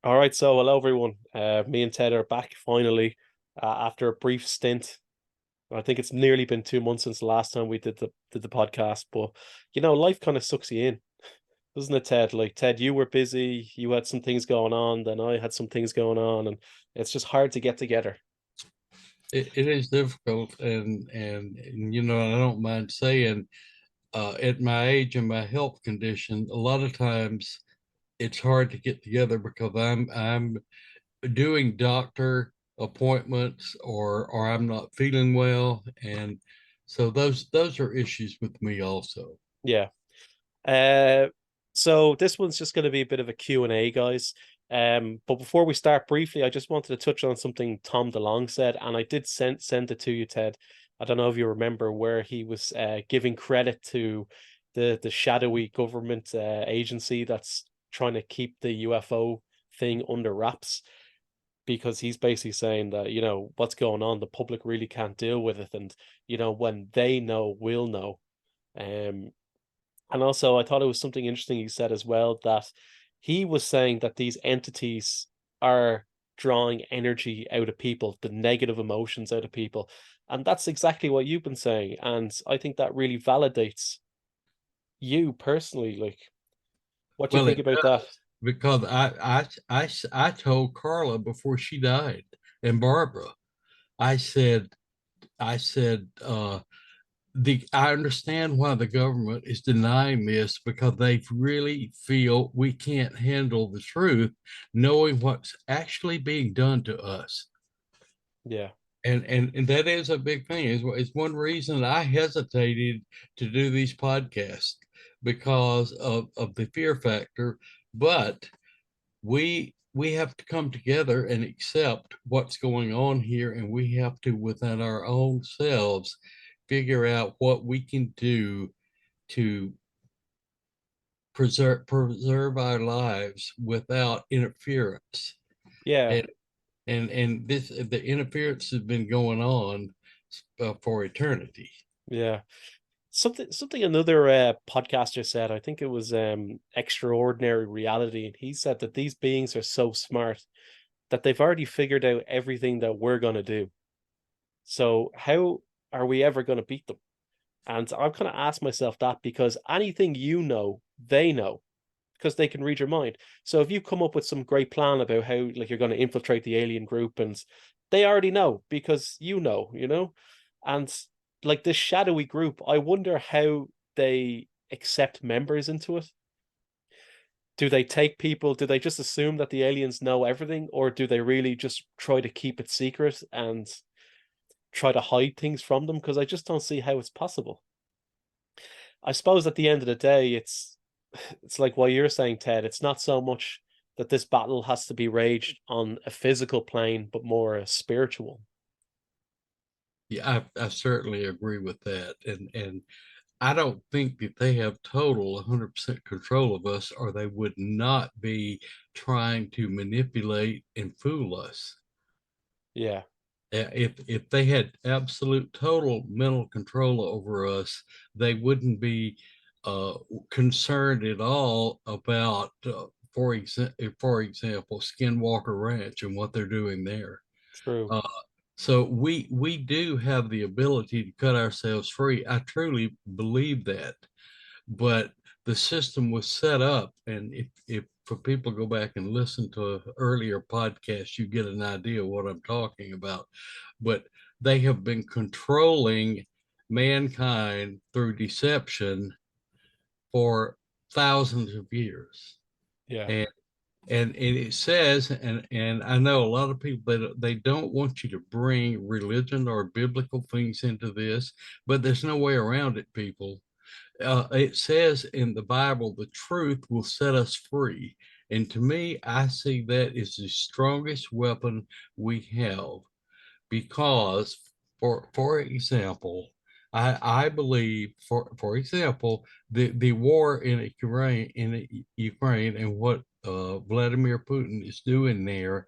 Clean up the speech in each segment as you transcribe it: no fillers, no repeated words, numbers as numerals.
All right, so hello everyone. Me and Ted are back finally after a brief stint. I think it's nearly been 2 months since the last time we did the podcast, but life kind of sucks you in, doesn't it, Ted? Like Ted, you were busy, you had some things going on, then I had some things going on, and it's just hard to get together. It is difficult, and I don't mind saying, at my age and my health condition, a lot of times it's hard to get together because I'm doing doctor appointments or I'm not feeling well, and so those are issues with me also. Yeah. Uh, so this one's just going to be a bit of a Q&A, guys. But before we start briefly, I just wanted to touch on something Tom DeLong said, and I did send it to you, Ted. I don't know if you remember where he was giving credit to the shadowy government agency that's trying to keep the UFO thing under wraps, because he's basically saying that, what's going on, the public really can't deal with it, and when they know, we'll know. Um, and also, I thought it was something interesting he said as well, that he was saying that these entities are drawing energy out of people, the negative emotions out of people. And that's exactly what you've been saying. And I think that really validates you personally. Like, what do you Well, think it about that? does because I told Carla before she died, and Barbara, I said I said the I understand why the government is denying this because they really feel we can't handle the truth, knowing what's actually being done to us. Yeah. And that is a big thing. It's one reason I hesitated to do these podcasts because of the fear factor. But we have to come together and accept what's going on here, and we have to, within our own selves, figure out what we can do to preserve our lives without interference. Yeah. And this the interference has been going on for eternity. Yeah. Something another podcaster said, I think it was Extraordinary Reality, and he said that these beings are so smart that they've already figured out everything that we're going to do. So how are we ever going to beat them? And I've kind of asked myself that, because anything you know, they know, because they can read your mind. So if you come up with some great plan about how, like, you're going to infiltrate the alien group, and they already know because you know. And like this shadowy group, I wonder how they accept members into it. Do they take people? Do they just assume that the aliens know everything, or do they really just try to keep it secret and try to hide things from them? Because I just don't see how it's possible. I suppose at the end of the day, it's like what you're saying, Ted. It's not so much that this battle has to be raged on a physical plane, but more a spiritual. Yeah, I certainly agree with that, and I don't think that they have total 100% control of us, or they would not be trying to manipulate and fool us. Yeah, If they had absolute total mental control over us, they wouldn't be uh, concerned at all about, for example, Skinwalker Ranch and what they're doing there. true. Uh, so we do have the ability to cut ourselves free. I truly believe that, but the system was set up, and if for people go back and listen to earlier podcasts, you get an idea of what I'm talking about. But they have been controlling mankind through deception for thousands of years. Yeah, And and it says, and I know a lot of people, they don't want you to bring religion or biblical things into this, but there's no way around it, people. It says in the Bible, the truth will set us free. And to me, I see that is the strongest weapon we have because, for example, I believe, for example, the war in Ukraine and what Vladimir Putin is doing there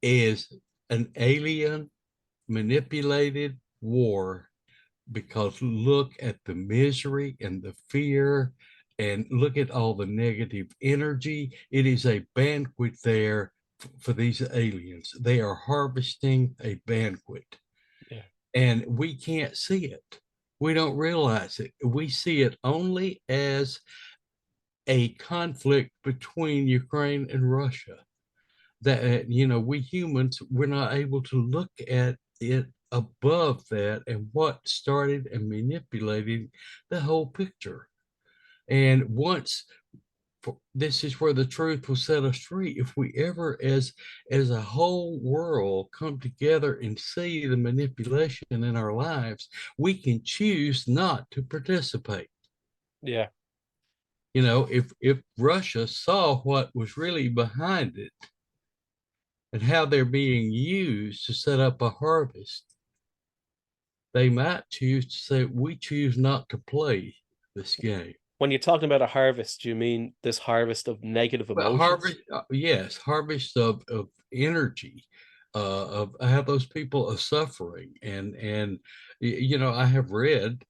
is an alien manipulated war, because look at the misery and the fear, and look at all the negative energy. It is a banquet there for these aliens. They are harvesting a banquet, Yeah. and we can't see it. We don't realize it. We see it only as a conflict between Ukraine and Russia. That we humans, we're not able to look at it above that and what started and manipulated the whole picture. And once this is where the truth will set us free. If we ever, as a whole world, come together and see the manipulation in our lives, we can choose not to participate. Yeah. If Russia saw what was really behind it and how they're being used to set up a harvest, they might choose to say, we choose not to play this game. When you're talking about a harvest, do you mean this harvest of negative But emotions? yes, harvest of energy, of how those people are suffering, and I have read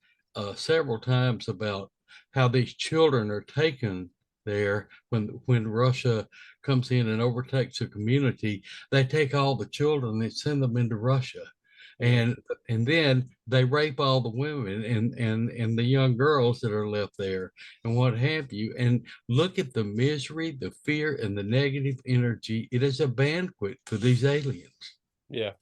several times about how these children are taken there when Russia comes in and overtakes a community. They take all the children and send them into Russia, Yeah. and and then they rape all the women and the young girls that are left there and what have you. And look at the misery, the fear, and the negative energy. It is a banquet for these aliens. Yeah.